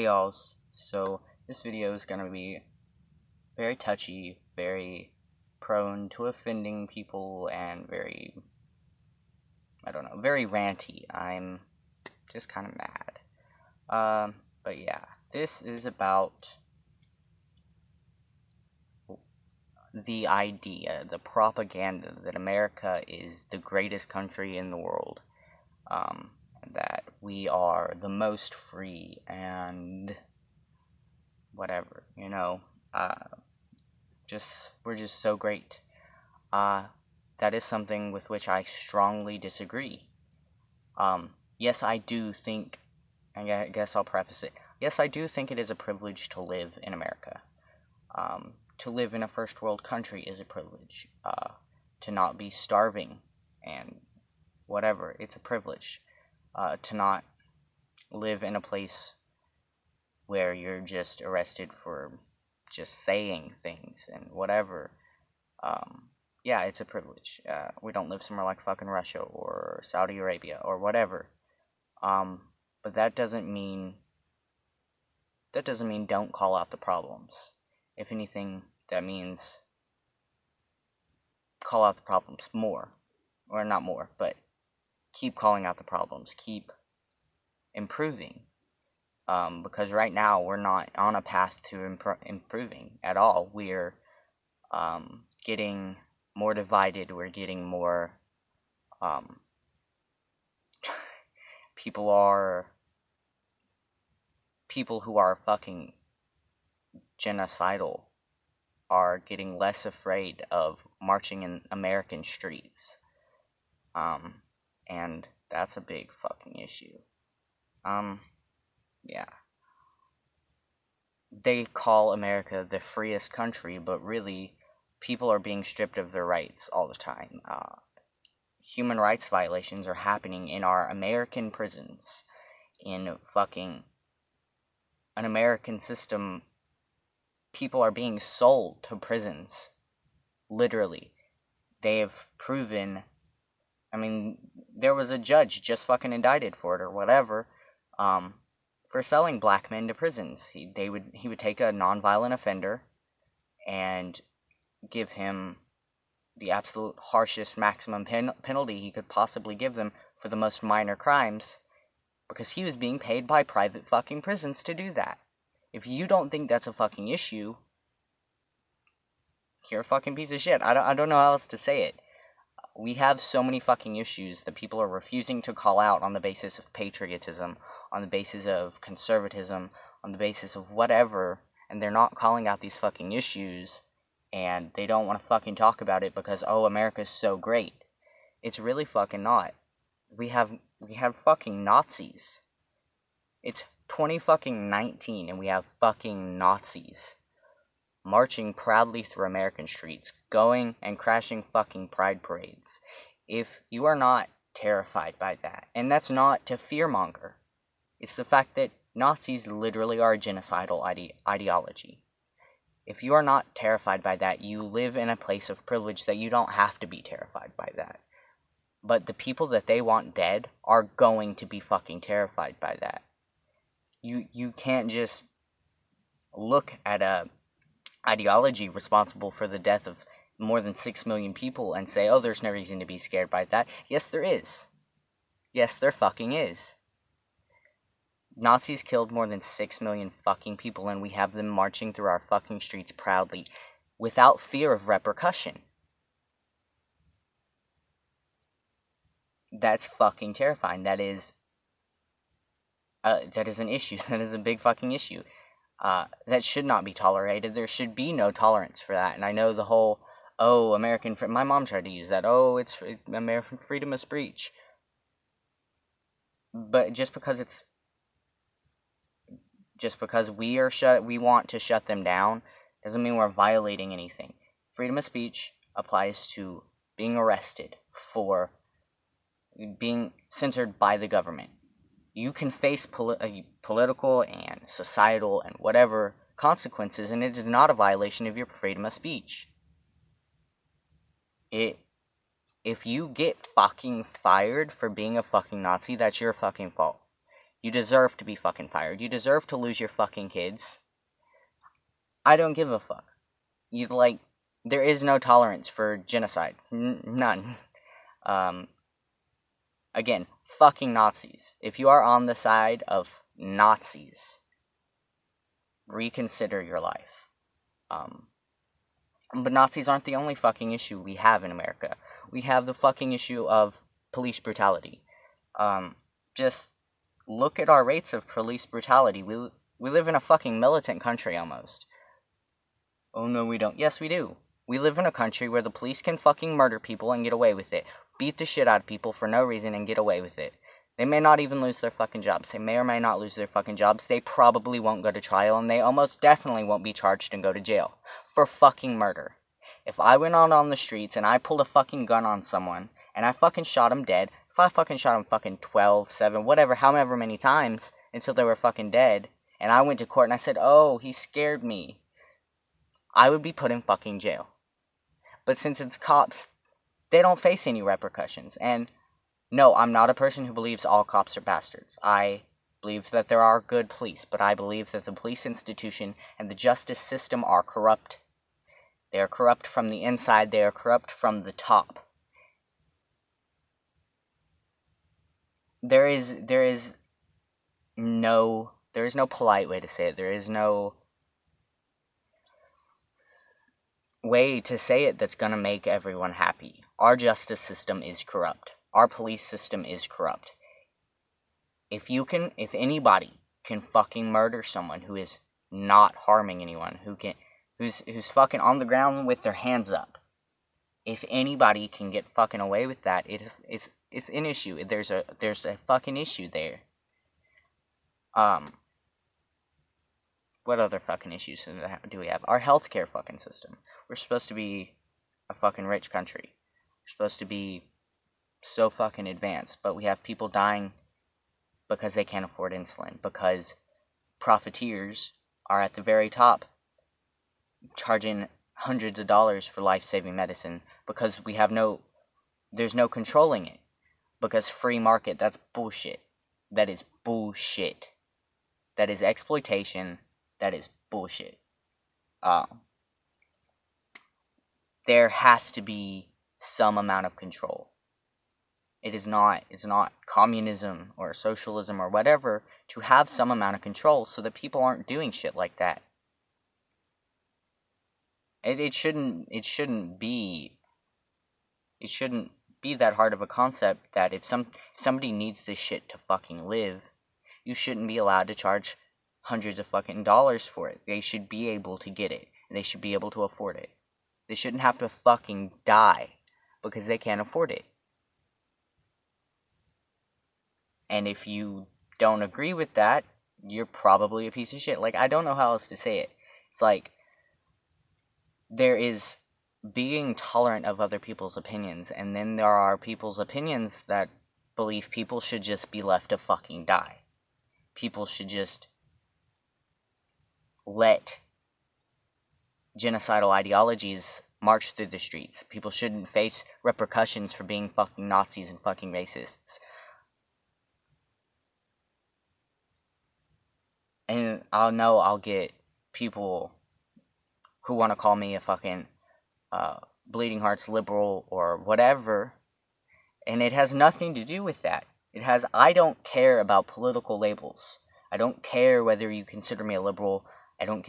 y'all. So this video is gonna be very touchy, very prone to offending people, and very, I don't know, very ranty. I'm just kind of mad. But yeah, this is about the idea, the propaganda that America is the greatest country in the world. That we are the most free and whatever, we're just so great. That is something with which I strongly disagree. Yes, I do think, and I guess I'll preface it, yes, I do think it is a privilege to live in America. To live in a first world country is a privilege. To not be starving and whatever, it's a privilege. To not live in a place where you're just arrested for just saying things and whatever. Yeah, it's a privilege. We don't live somewhere like fucking Russia or Saudi Arabia or whatever. But that doesn't mean don't call out the problems. If anything, that means call out the problems more. Or not more, but keep calling out the problems. Keep improving. Because right now we're not on a path to improving at all. We're getting more divided. We're getting more people who are fucking genocidal are getting less afraid of marching in American streets. And that's a big fucking issue. Yeah. They call America the freest country, but really, people are being stripped of their rights all the time. Human rights violations are happening in our American prisons. In fucking an American system, people are being sold to prisons. Literally. They have proven, there was a judge just fucking indicted for it or whatever, for selling black men to prisons. He would take a nonviolent offender and give him the absolute harshest maximum penalty he could possibly give them for the most minor crimes, because he was being paid by private fucking prisons to do that. If you don't think that's a fucking issue, you're a fucking piece of shit. I don't know how else to say it. We have so many fucking issues that people are refusing to call out on the basis of patriotism, on the basis of conservatism, on the basis of whatever, and they're not calling out these fucking issues, and they don't want to fucking talk about it because, oh, America's so great. It's really fucking not. We have fucking Nazis. It's 2019 and we have fucking Nazis marching proudly through American streets, going and crashing fucking pride parades. If you are not terrified by that, and that's not to fearmonger, it's the fact that Nazis literally are a genocidal ideology. If you are not terrified by that, you live in a place of privilege that you don't have to be terrified by that. But the people that they want dead are going to be fucking terrified by that. You can't just look at a ideology responsible for the death of more than 6 million people and say, oh, there's no reason to be scared by that. Yes, there is. Yes, there fucking is. Nazis killed more than 6 million fucking people, and we have them marching through our fucking streets proudly, without fear of repercussion. That's fucking terrifying. That is an issue. That is a big fucking issue. That should not be tolerated. There should be no tolerance for that. And I know the whole, oh, my mom tried to use that. Oh, it's American freedom of speech. But just because we want to shut them down, doesn't mean we're violating anything. Freedom of speech applies to being arrested for being censored by the government. You can face political and societal and whatever consequences, and it is not a violation of your freedom of speech. If you get fucking fired for being a fucking Nazi, that's your fucking fault. You deserve to be fucking fired. You deserve to lose your fucking kids. I don't give a fuck. There is no tolerance for genocide. None. Again, fucking Nazis. If you are on the side of Nazis, reconsider your life. But Nazis aren't the only fucking issue we have in America. We have the fucking issue of police brutality. Just look at our rates of police brutality. We live in a fucking militant country almost. Oh no, we don't. Yes, we do. We live in a country where the police can fucking murder people and get away with it. Beat the shit out of people for no reason and get away with it. They may not even lose their fucking jobs. They may or may not lose their fucking jobs. They probably won't go to trial, and they almost definitely won't be charged and go to jail for fucking murder. If I went out on the streets and I pulled a fucking gun on someone and I fucking shot him dead, if I fucking shot him fucking 12, 7, whatever, however many times until they were fucking dead, and I went to court and I said, oh, he scared me, I would be put in fucking jail. But since it's cops, they don't face any repercussions. And no, I'm not a person who believes all cops are bastards. I believe that there are good police, but I believe that the police institution and the justice system are corrupt. They are corrupt from the inside. They are corrupt from the top. There is no polite way to say it. There is no way to say it that's gonna make everyone happy. Our justice system is corrupt. Our police system is corrupt. If anybody can fucking murder someone who is not harming anyone, who's fucking on the ground with their hands up, if anybody can get fucking away with that, it's an issue. There's a fucking issue there. What other fucking issues do we have? Our healthcare fucking system. We're supposed to be a fucking rich country. We're supposed to be so fucking advanced, but we have people dying because they can't afford insulin, because profiteers are at the very top charging hundreds of dollars for life-saving medicine, because there's no controlling it, because free market, that's bullshit. That is bullshit. That is exploitation. That is bullshit. There has to be some amount of control. It's not communism or socialism or whatever to have some amount of control so that people aren't doing shit like that. It shouldn't be that hard of a concept that if somebody needs this shit to fucking live, you shouldn't be allowed to charge hundreds of fucking dollars for it. They should be able to get it, and they should be able to afford it. They shouldn't have to fucking die because they can't afford it. And if you don't agree with that, you're probably a piece of shit. Like, I don't know how else to say it. It's like, there is being tolerant of other people's opinions, and then there are people's opinions that believe people should just be left to fucking die. People should just let genocidal ideologies march through the streets. People shouldn't face repercussions for being fucking Nazis and fucking racists. And I'll get people who want to call me a fucking bleeding hearts liberal or whatever, and it has nothing to do with that. I don't care about political labels. I don't care whether you consider me a liberal. I don't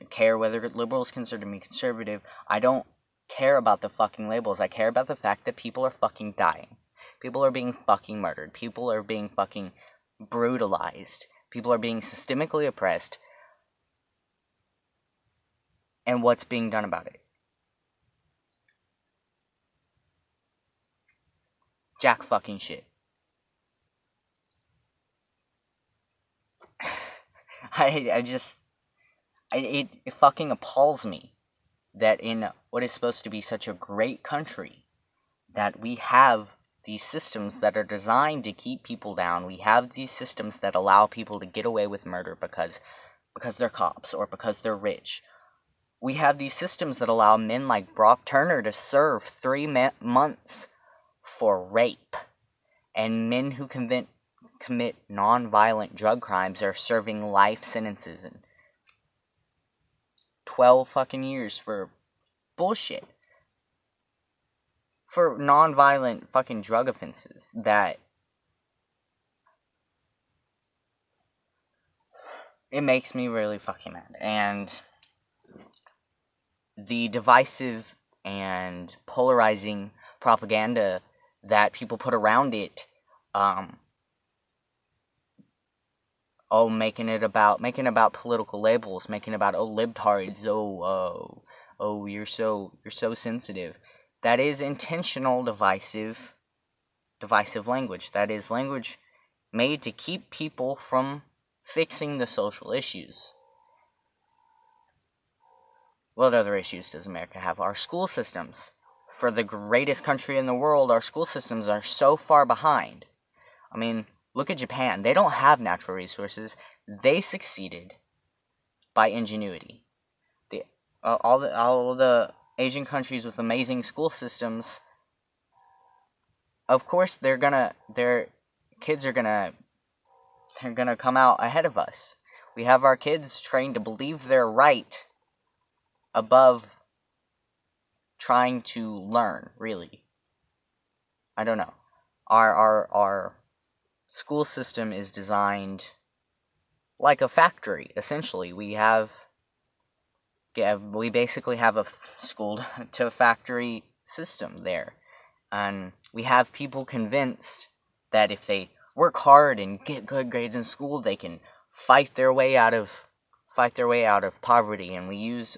care whether liberals consider me conservative. I don't care about the fucking labels. I care about the fact that people are fucking dying. People are being fucking murdered. People are being fucking brutalized. People are being systemically oppressed. And what's being done about it? Jack fucking shit. It fucking appalls me that in what is supposed to be such a great country, that we have these systems that are designed to keep people down. We have these systems that allow people to get away with murder because they're cops or because they're rich. We have these systems that allow men like Brock Turner to serve 3 months for rape, and men who commit non-violent drug crimes are serving life sentences and 12 fucking years for bullshit. For non-violent fucking drug offenses that it makes me really fucking mad. And the divisive and polarizing propaganda that people put around it, making about political labels, making about libtards, you're so sensitive. That is intentional divisive language. That is language made to keep people from fixing the social issues. What other issues does America have? Our school systems. For the greatest country in the world, our school systems are so far behind. I mean, look at Japan. They don't have natural resources. They succeeded by ingenuity. All the Asian countries with amazing school systems, of course their kids are gonna come out ahead of us. We have our kids trained to believe they're right above trying to learn, really. I don't know. Our school system is designed like a factory, essentially. We basically have a school to factory system there. And we have people convinced that if they work hard and get good grades in school, they can fight their way out of poverty. And we use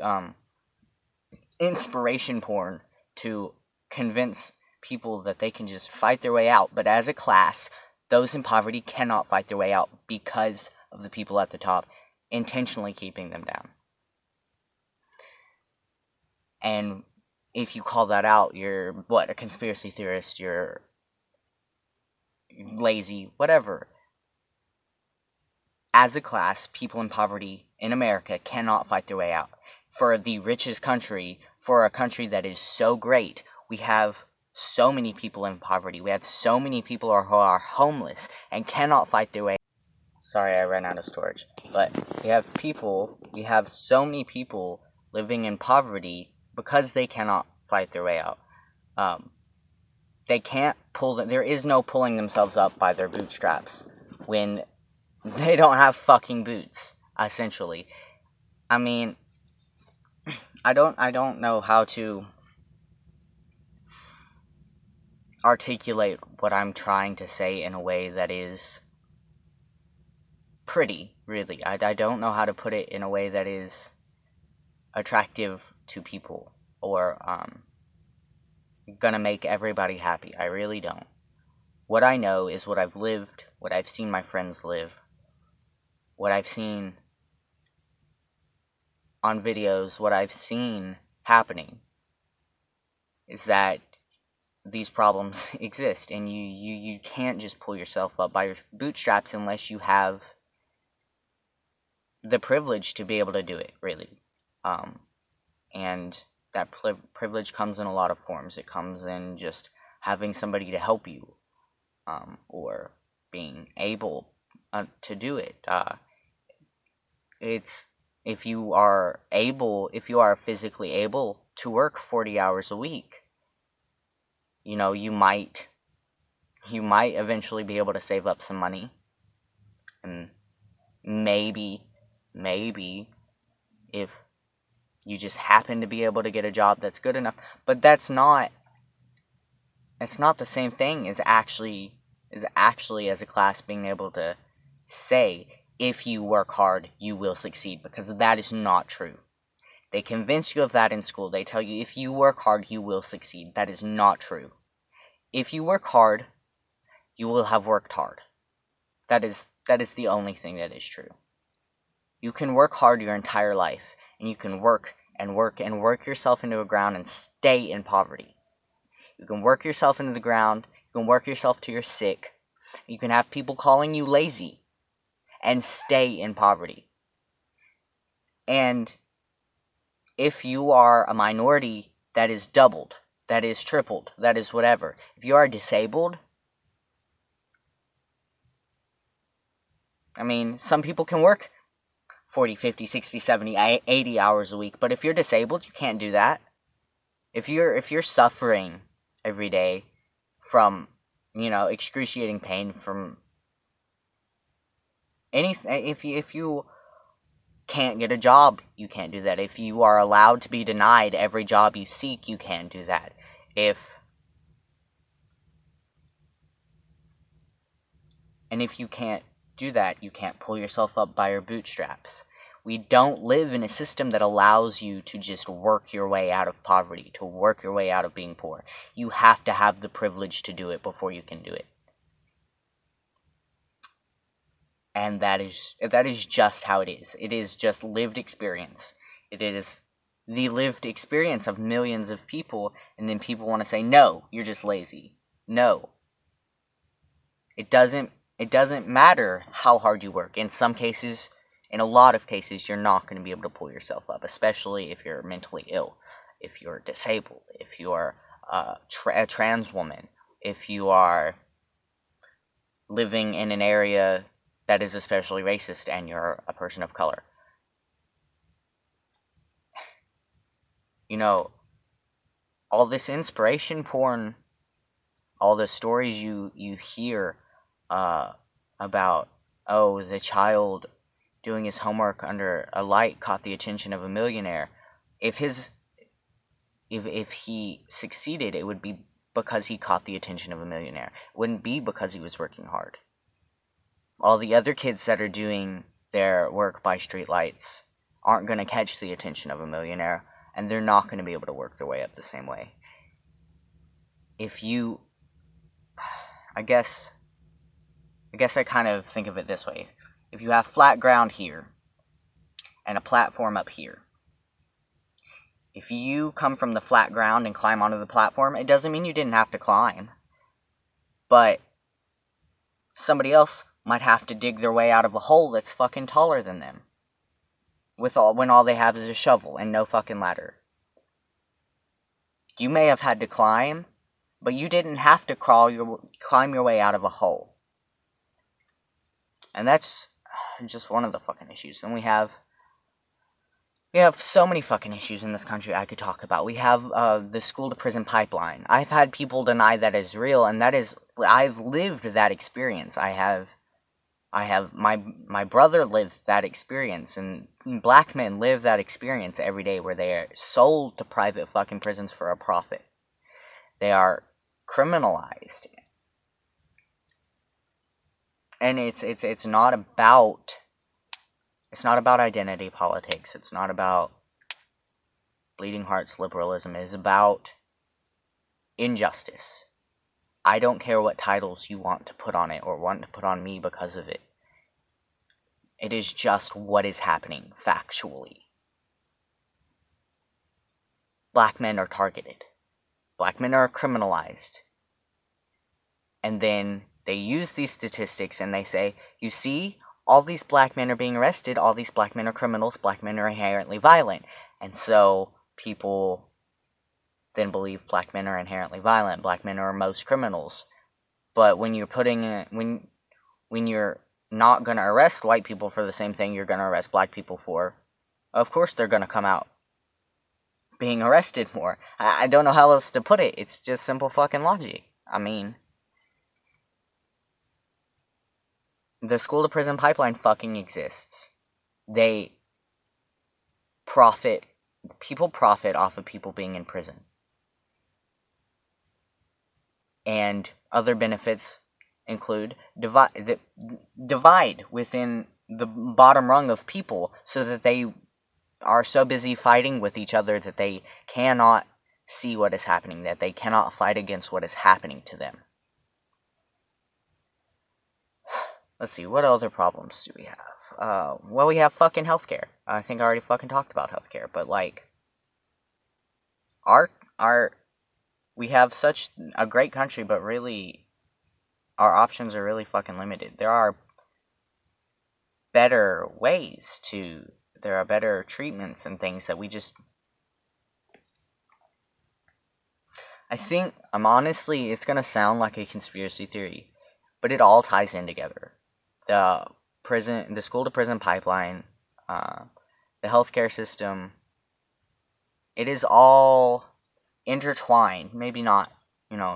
inspiration porn to convince people that they can just fight their way out. But as a class, those in poverty cannot fight their way out because of the people at the top intentionally keeping them down. And if you call that out, you're a conspiracy theorist, you're lazy, whatever. As a class, people in poverty in America cannot fight their way out. For the richest country, for a country that is so great, we have so many people in poverty. We have so many people who are homeless and cannot fight their way out. Sorry, I ran out of storage. But we have so many people living in poverty because they cannot fight their way out. They can't there is no pulling themselves up by their bootstraps when they don't have fucking boots, essentially. I mean, I don't know how to articulate what I'm trying to say in a way that is pretty, really. I don't know how to put it in a way that is attractive to people or gonna make everybody happy. I really don't. What I know is what I've lived, what I've seen my friends live, what I've seen on videos, what I've seen happening is that these problems exist, and you can't just pull yourself up by your bootstraps unless you have the privilege to be able to do it, really. And that privilege comes in a lot of forms. It comes in just having somebody to help you, or being able to do it. It's if you are physically able to work 40 hours a week, you might eventually be able to save up some money, and maybe if you just happen to be able to get a job that's good enough. But that's not the same thing as actually as a class being able to say, if you work hard, you will succeed, because that is not true. They convince you of that in school. They tell you, if you work hard, you will succeed. That is not true. If you work hard, you will have worked hard. That is the only thing that is true. You can work hard your entire life, and you can work and work and work yourself into the ground and stay in poverty. You can work yourself into the ground, you can work yourself till you're sick, you can have people calling you lazy, and stay in poverty. And if you are a minority, that is doubled, that is tripled, that is whatever. If you are disabled, I mean, some people can work 40, 50, 60, 70, 80 hours a week, but if you're disabled, you can't do that. If you're suffering every day from, excruciating pain from anything, if you can't get a job, you can't do that. If you are allowed to be denied every job you seek, you can't do that. If you can't do that, you can't pull yourself up by your bootstraps. We don't live in a system that allows you to just work your way out of poverty, to work your way out of being poor. You have to have the privilege to do it before you can do it. And that is just how it is. It is just lived experience. It is the lived experience of millions of people, and then people want to say, no, you're just lazy. No. It doesn't matter how hard you work. In some cases, in a lot of cases, you're not going to be able to pull yourself up, especially if you're mentally ill, if you're disabled, if you're a trans woman, if you are living in an area that is especially racist and you're a person of color. All this inspiration porn, all the stories you hear about, the child doing his homework under a light caught the attention of a millionaire. If he succeeded, it would be because he caught the attention of a millionaire. It wouldn't be because he was working hard. All the other kids that are doing their work by streetlights aren't going to catch the attention of a millionaire, and they're not going to be able to work their way up the same way. I guess I kind of think of it this way. If you have flat ground here and a platform up here, if you come from the flat ground and climb onto the platform, it doesn't mean you didn't have to climb. But somebody else might have to dig their way out of a hole that's fucking taller than them. When all they have is a shovel and no fucking ladder. You may have had to climb, but you didn't have to climb your way out of a hole. And that's just one of the fucking issues. And we have so many fucking issues in this country I could talk about. We have the school-to-prison pipeline. I've had people deny that is real, and I've lived that experience. My brother lived that experience, and black men live that experience every day where they are sold to private fucking prisons for a profit. They are criminalized. And it's not about identity politics. It's not about bleeding hearts liberalism. It is about injustice. I don't care what titles you want to put on it or want to put on me because of it. It is just what is happening factually. Black men are targeted. Black men are criminalized. And then they use these statistics and they say, you see, all these black men are being arrested, all these black men are criminals, black men are inherently violent. And so people then believe black men are inherently violent, black men are most criminals. But when you're when you're not going to arrest white people for the same thing you're going to arrest black people for, of course they're going to come out being arrested more. I don't know how else to put it. It's just simple fucking logic. I mean, the school-to-prison pipeline fucking exists. People profit off of people being in prison. And other benefits include divide within the bottom rung of people so that they are so busy fighting with each other that they cannot see what is happening, that they cannot fight against what is happening to them. Let's see, what other problems do we have? Well, we have fucking healthcare. I think I already fucking talked about healthcare, but like, we have such a great country, but really, our options are really fucking limited. There are better there are better treatments and things that we just... I think, honestly, it's gonna sound like a conspiracy theory, but it all ties in together. The the school-to-prison pipeline, the healthcare system, it is all intertwined. Maybe not,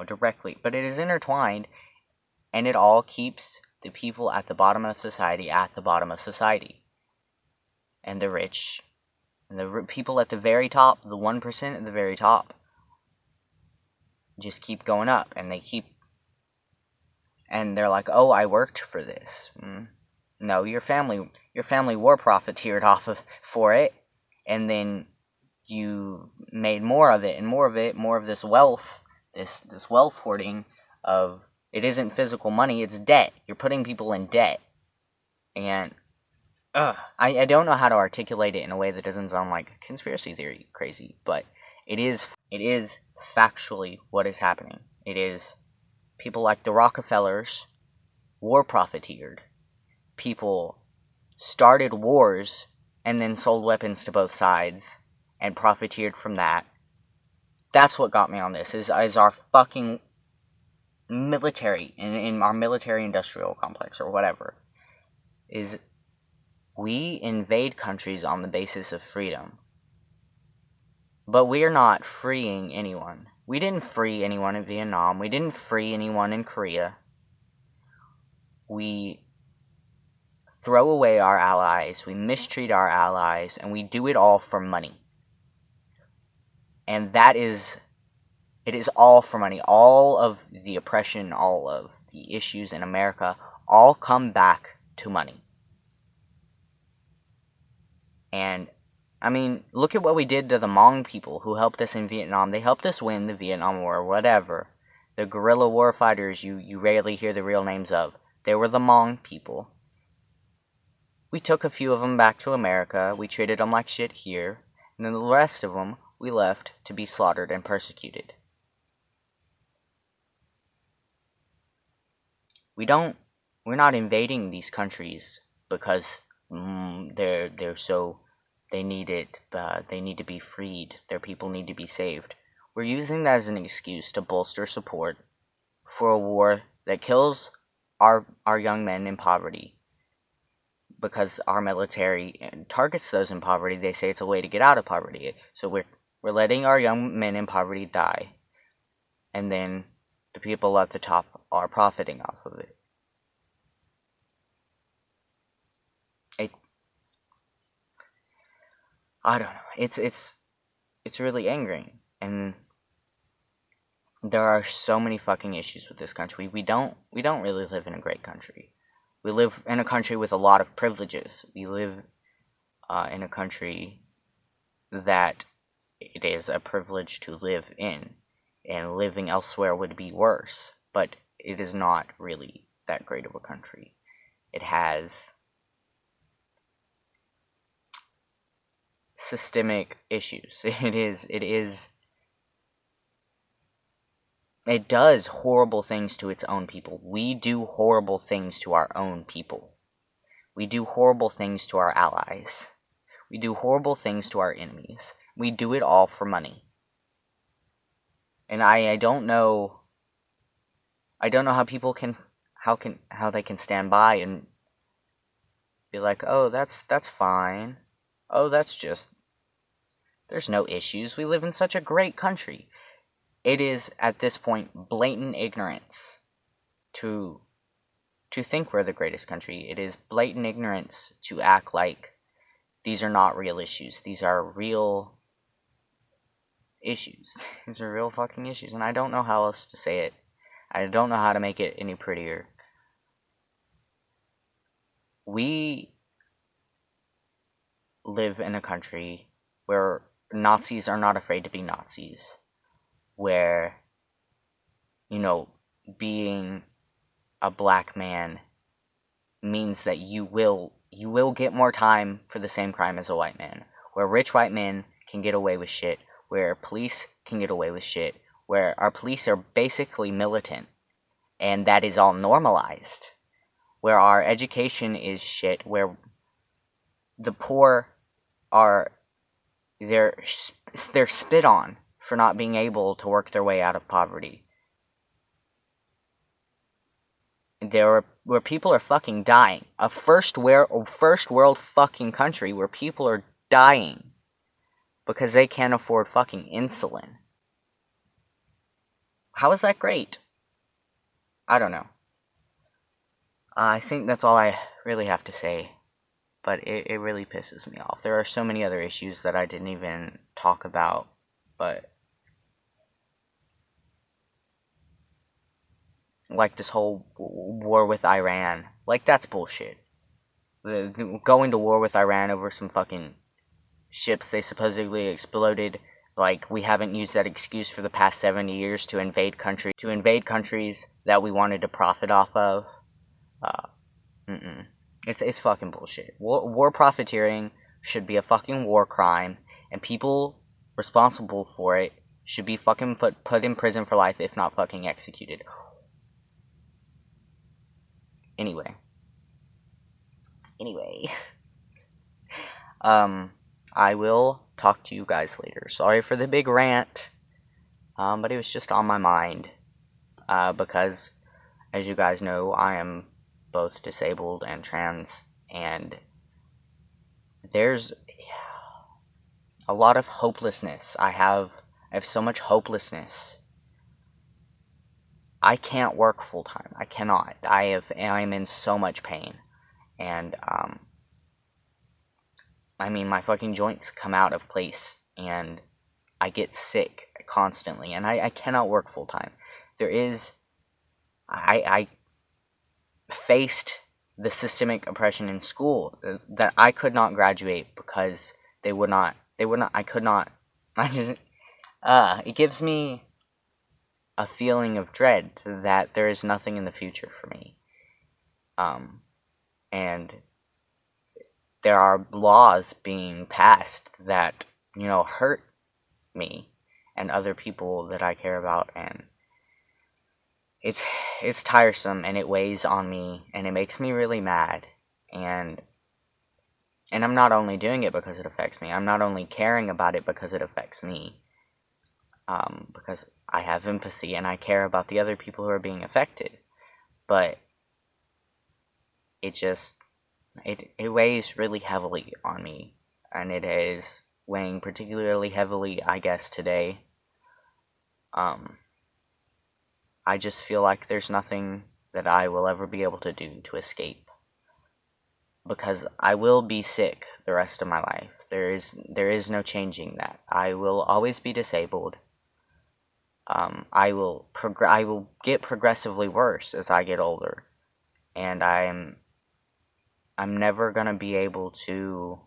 directly, but it is intertwined, and it all keeps the people at the bottom of society at the bottom of society. And the rich, and the people at the very top, the 1% at the very top, just keep going up, and they're like, oh, I worked for this. No, your family war profiteered for it, and then you made more of it, and more of this wealth, this wealth hoarding of, it isn't physical money, it's debt. You're putting people in debt. And I don't know how to articulate it in a way that doesn't sound like conspiracy theory crazy, but it is factually what is happening. It is people like the Rockefellers war profiteered. People started wars and then sold weapons to both sides and profiteered from that. That's what got me on this, is our fucking military, in our military-industrial complex, or whatever, is we invade countries on the basis of freedom. But we're not freeing anyone. We didn't free anyone in Vietnam. We didn't free anyone in Korea. We throw away our allies, we mistreat our allies, and we do it all for money. And it is all for money. All of the oppression, all of the issues in America, all come back to money. And, I mean, look at what we did to the Hmong people who helped us in Vietnam. They helped us win the Vietnam War, whatever. The guerrilla war fighters you rarely hear the real names of. They were the Hmong people. We took a few of them back to America. We treated them like shit here. And then the rest of them we left to be slaughtered and persecuted. We're not invading these countries because they need it, they need to be freed, their people need to be saved. We're using that as an excuse to bolster support for a war that kills our young men in poverty, because our military targets those in poverty. They say it's a way to get out of poverty. So we're letting our young men in poverty die, and then the people at the top are profiting off of it. I don't know. It's really angering, and there are so many fucking issues with this country. We don't really live in a great country. We live in a country with a lot of privileges. We live in a country that it is a privilege to live in, and living elsewhere would be worse. But it is not really that great of a country. It has systemic issues. It does horrible things to its own people. We do horrible things to our own people. We do horrible things to our allies. We do horrible things to our enemies. We do it all for money. And I don't know how people can how they can stand by and be like, "Oh, that's fine. Oh, there's no issues. We live in such a great country." It is, at this point, blatant ignorance to think we're the greatest country. It is blatant ignorance to act like these are not real issues. These are real issues. These are real fucking issues, and I don't know how else to say it. I don't know how to make it any prettier. We live in a country where Nazis are not afraid to be Nazis, where, being a black man means that you will get more time for the same crime as a white man, where rich white men can get away with shit, where police can get away with shit, where our police are basically militant, and that is all normalized, where our education is shit, where the poor they're spit on for not being able to work their way out of poverty. where people are fucking dying. A first world fucking country where people are dying because they can't afford fucking insulin. How is that great? I don't know. I think that's all I really have to say. But it really pisses me off. There are so many other issues that I didn't even talk about, but like this whole war with Iran, like that's bullshit. Going to war with Iran over some fucking ships they supposedly exploded, like we haven't used that excuse for the past 70 years to invade countries that we wanted to profit off of. Mm-mm. It's fucking bullshit. War profiteering should be a fucking war crime, and people responsible for it should be fucking put in prison for life, if not fucking executed. Anyway. I will talk to you guys later. Sorry for the big rant, but it was just on my mind, because, as you guys know, I am both disabled and trans, and there's a lot of hopelessness. I have so much hopelessness. I can't work full time. I cannot. I'm in so much pain, and I mean, my fucking joints come out of place, and I get sick constantly, and I cannot work full time. I faced the systemic oppression in school that I could not graduate because I could not, it gives me a feeling of dread that there is nothing in the future for me. And there are laws being passed that, hurt me and other people that I care about, and it's tiresome, and it weighs on me, and it makes me really mad, and I'm not only doing it because it affects me, I'm not only caring about it because it affects me, because I have empathy and I care about the other people who are being affected, but it weighs really heavily on me, and it is weighing particularly heavily, I guess, today. I just feel like there's nothing that I will ever be able to do to escape, because I will be sick the rest of my life. There is no changing that. I will always be disabled. I will get progressively worse as I get older, and I'm never gonna be able to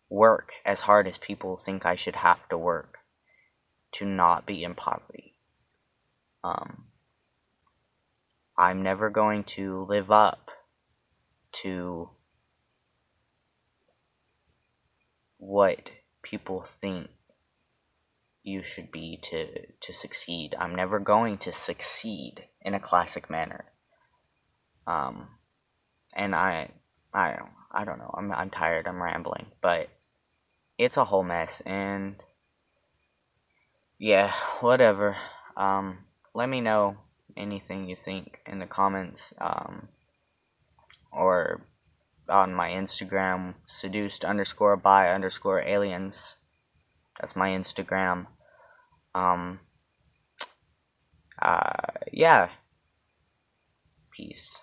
work as hard as people think I should have to work to not be in poverty. I'm never going to live up to what people think you should be to succeed. I'm never going to succeed in a classic manner. And I don't know. I'm tired. I'm rambling, but it's a whole mess. And yeah, whatever. Let me know anything you think in the comments, or on my Instagram, seduced_by_aliens. That's my Instagram. Yeah. Peace.